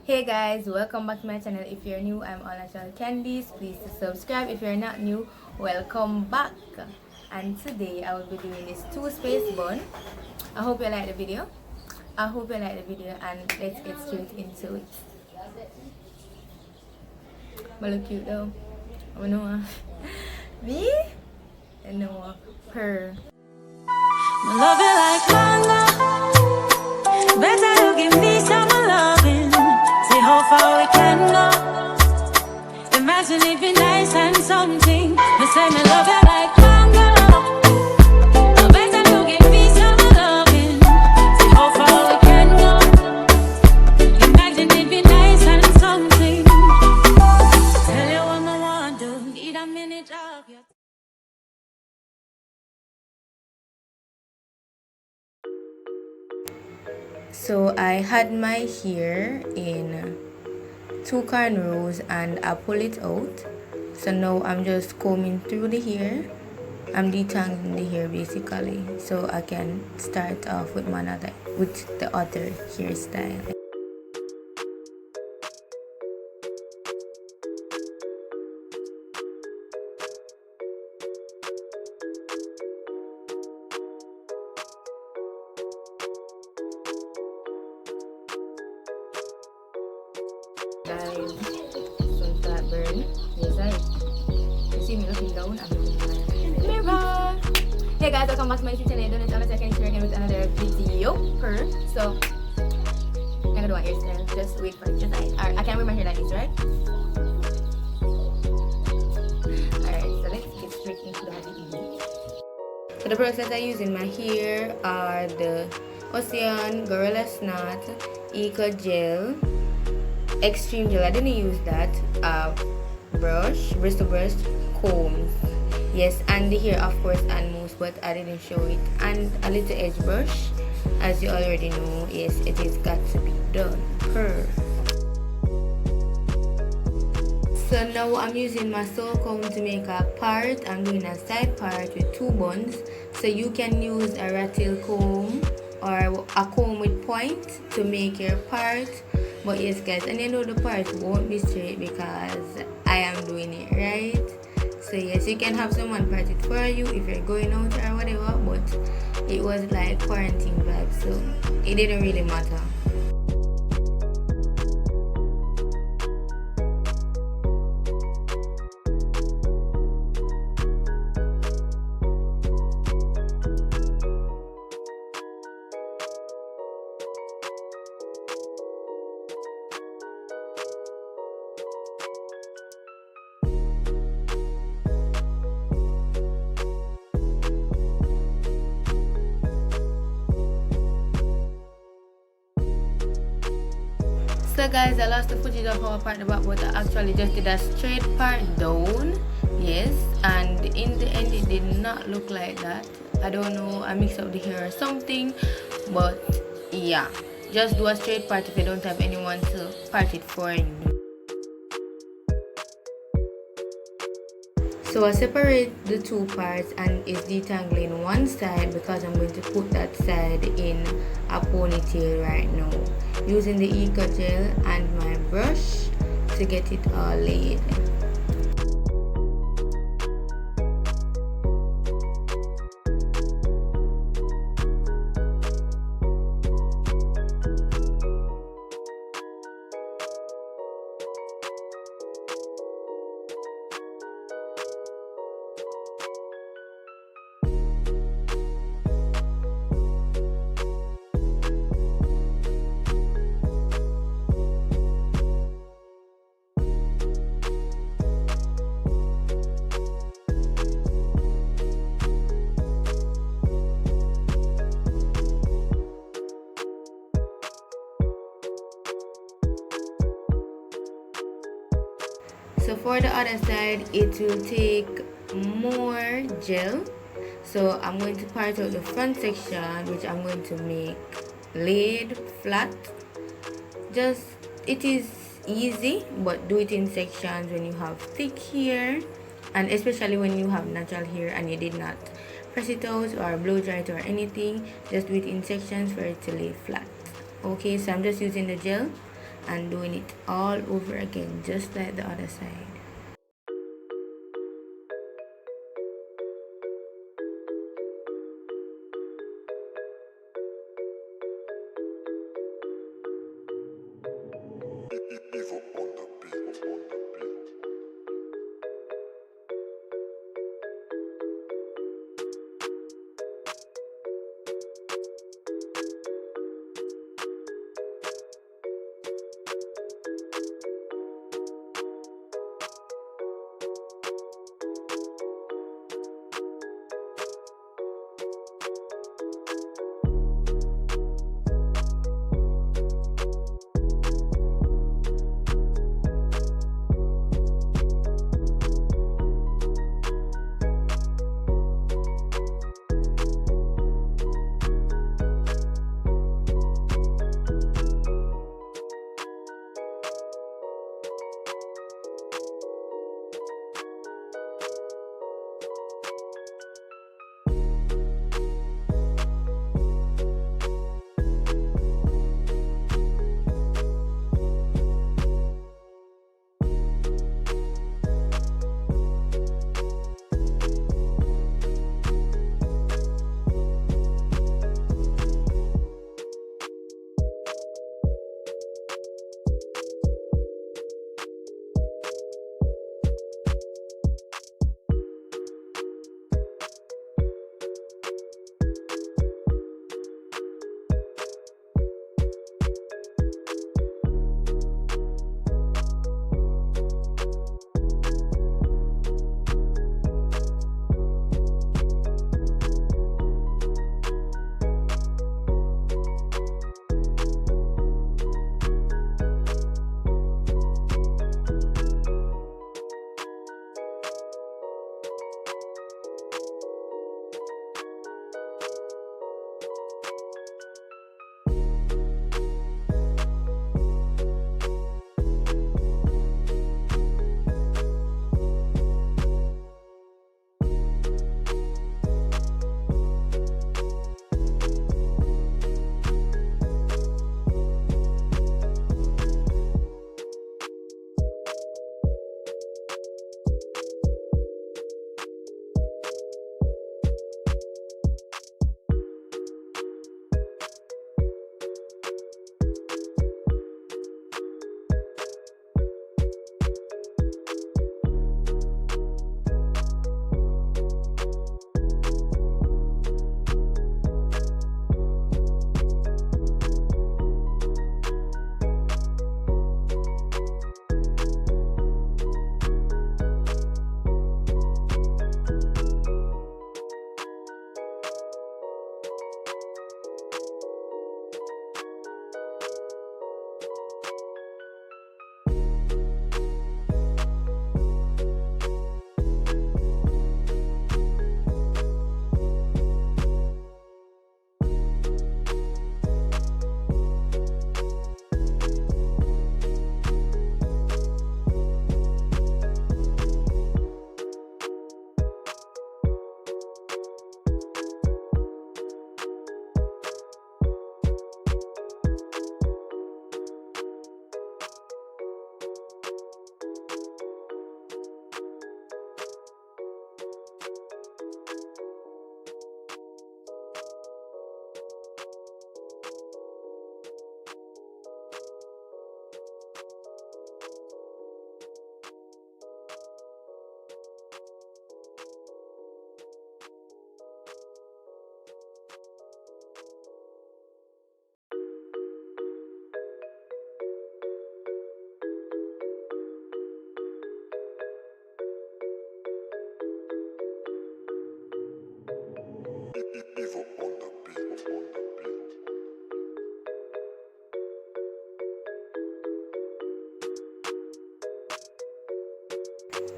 Hey guys, welcome back to my channel. If you're new, I'm all natural candies. Please subscribe. If you're not new, welcome back. And today I will be doing this two space bun. I hope you like the video. And let's get straight into it. I look cute though. I know me? I know her. Love it like mango. Better you give me some loving. See how far we can go. Imagine it be nice and something. Me say me love it like mango. Better you give me some loving. See how far we can go. Imagine it be nice and something. Tell you what I want to. Need a minute of your. So I had my hair in two cornrows and I pull it out. So now I'm just combing through the hair. I'm detangling the hair basically, so I can start off with the other hairstyle. Guys, so that burn. Yes, right. You see me looking down, I'm looking at my mirror. Hey guys, welcome back to my YouTube channel. Don't know if I can share again with another video. So I'm gonna do a hairstyle. Just wait for it. Alright, I can't wear my hair like this, right? Alright, so let's get straight into the video. So the products that I use in my hair are the Ossian Gorilla Snot Eco Gel, Extreme Gel. I didn't use that. Bristle brush, combs, yes, and the hair of course, and mousse, but I didn't show it, and a little edge brush. As you already know, yes, it is got to be done. So now I'm using my soul comb to make a part. I'm doing a side part with two buns. So you can use a rattle comb or a comb with point to make your part. But yes guys, and you know the part won't be straight because I am doing it right. So yes, you can have someone part it for you if you're going out or whatever, but it was like quarantine vibes, so it didn't really matter. So guys, I lost the footage of how I part the back, but I actually just did a straight part down, yes, and in the end it did not look like that. I don't know, I mixed up the hair or something, but yeah, just do a straight part if you don't have anyone to part it for you. So I separate the two parts and is detangling one side because I'm going to put that side in a ponytail right now, using the Eco Gel and my brush to get it all laid. So for the other side, it will take more gel. So I'm going to part out the front section, which I'm going to make laid flat. It is easy, but do it in sections when you have thick hair, and especially when you have natural hair and you did not press it out or blow dry it or anything. Just do it in sections for it to lay flat. Okay, so I'm just using the gel and doing it all over again, just like the other side.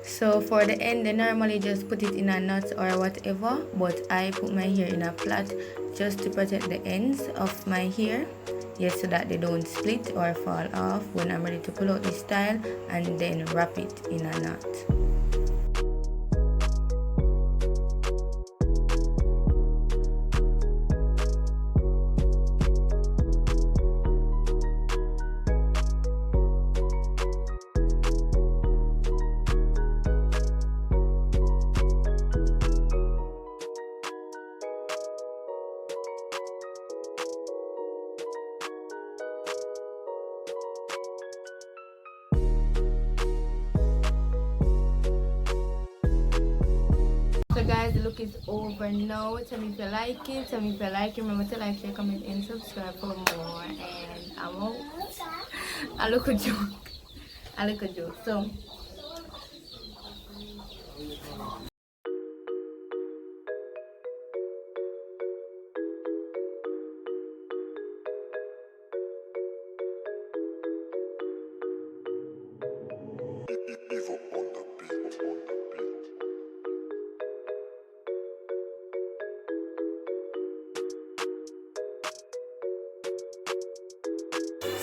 So for the end, they normally just put it in a knot or whatever, but I put my hair in a plait just to protect the ends of my hair, yes, so that they don't split or fall off when I'm ready to pull out the style, and then wrap it in a knot. So guys, the look is over now. Tell me if you like it. Tell me if you like it. Remember to like, share, comment, and subscribe for more. And I'm out. I look a joke. I look a joke. So.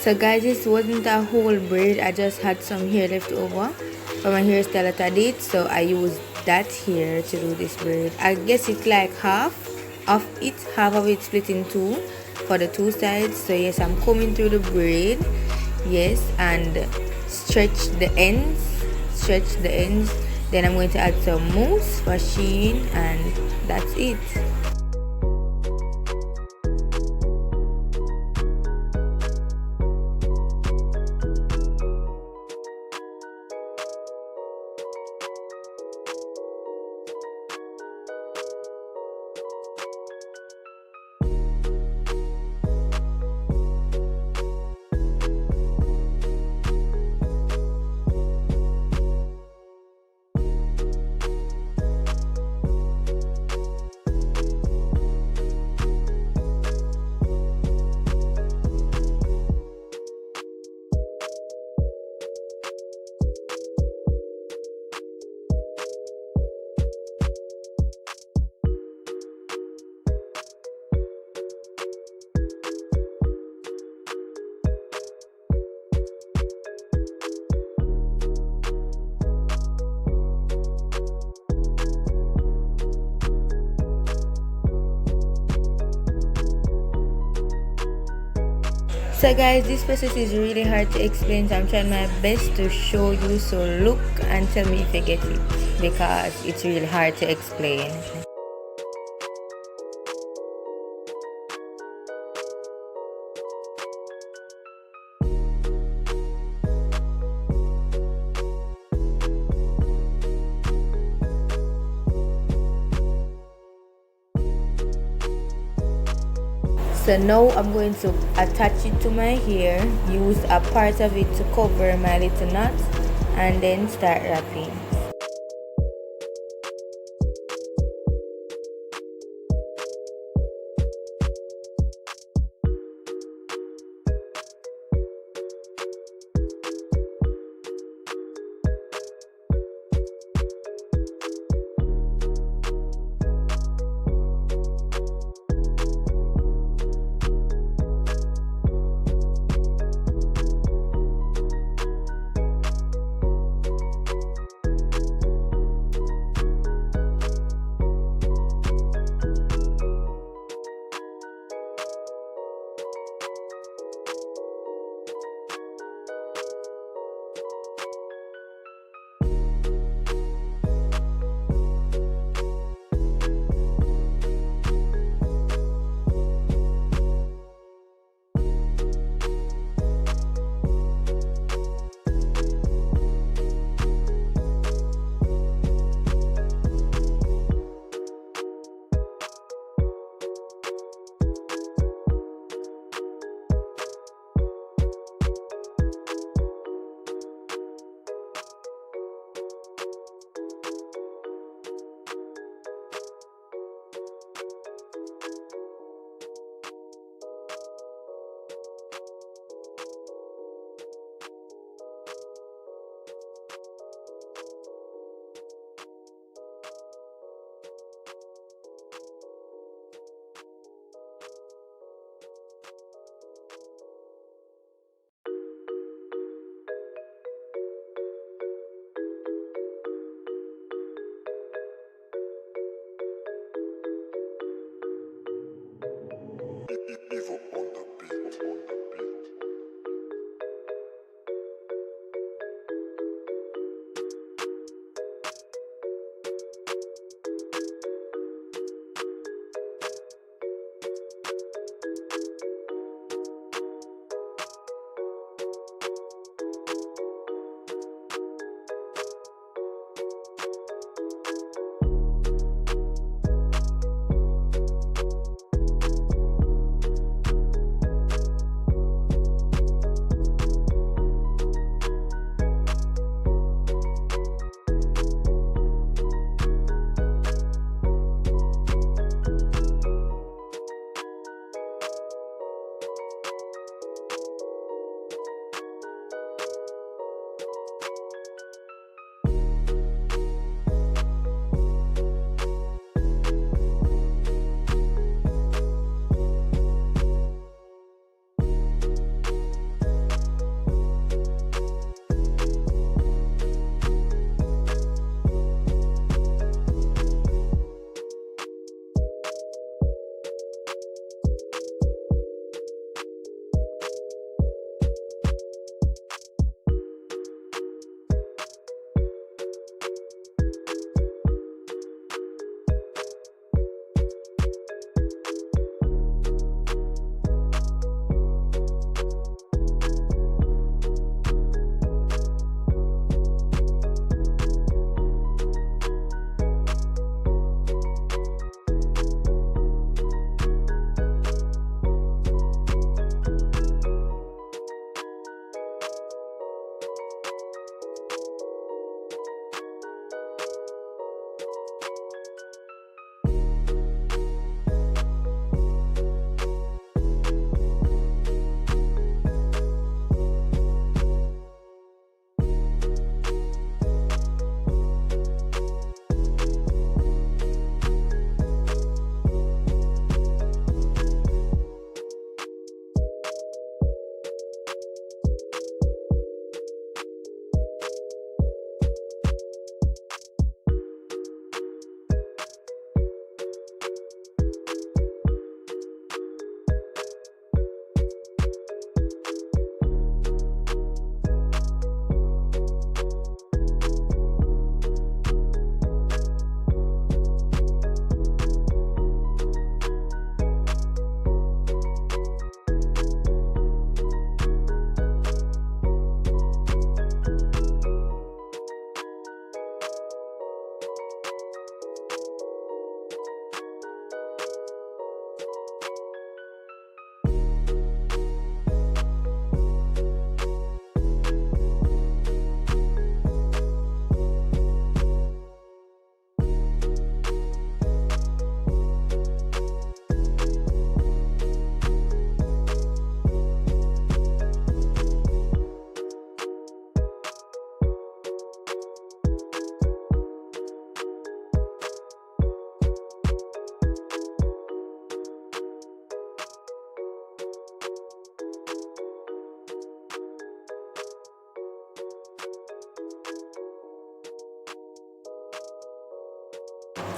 So guys, this wasn't a whole braid. I just had some hair left over from my hairstyle that I did, so I used that here to do this braid. I guess it's like half of it split in two for the two sides. So yes, I'm combing through the braid, yes, and stretch the ends. Then I'm going to add some mousse for sheen, and that's it. So guys, this process is really hard to explain, so I'm trying my best to show you. So look and tell me if you get it, because it's really hard to explain. So now I'm going to attach it to my hair, use a part of it to cover my little knot, and then start wrapping.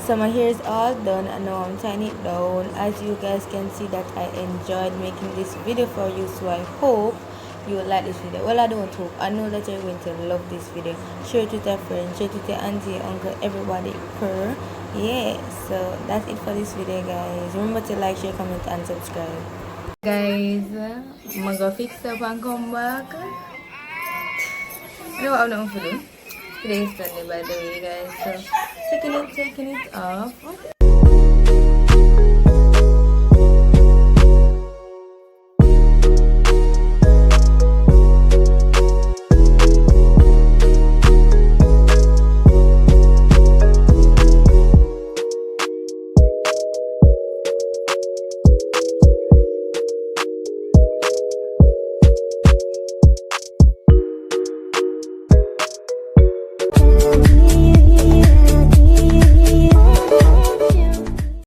So my hair is all done and now I'm tying it down. As you guys can see that I enjoyed making this video for you, so I hope you will like this video. Well, I don't hope, I know that you're going to love this video. Share it with your friends, share it with your auntie, uncle, everybody. Yeah, so that's it for this video, guys. Remember to like, share, comment and subscribe. Guys, I'm gonna go fix up and come back. I know what I'm not gonna do. Today is Sunday, by the way, guys. So taking it off.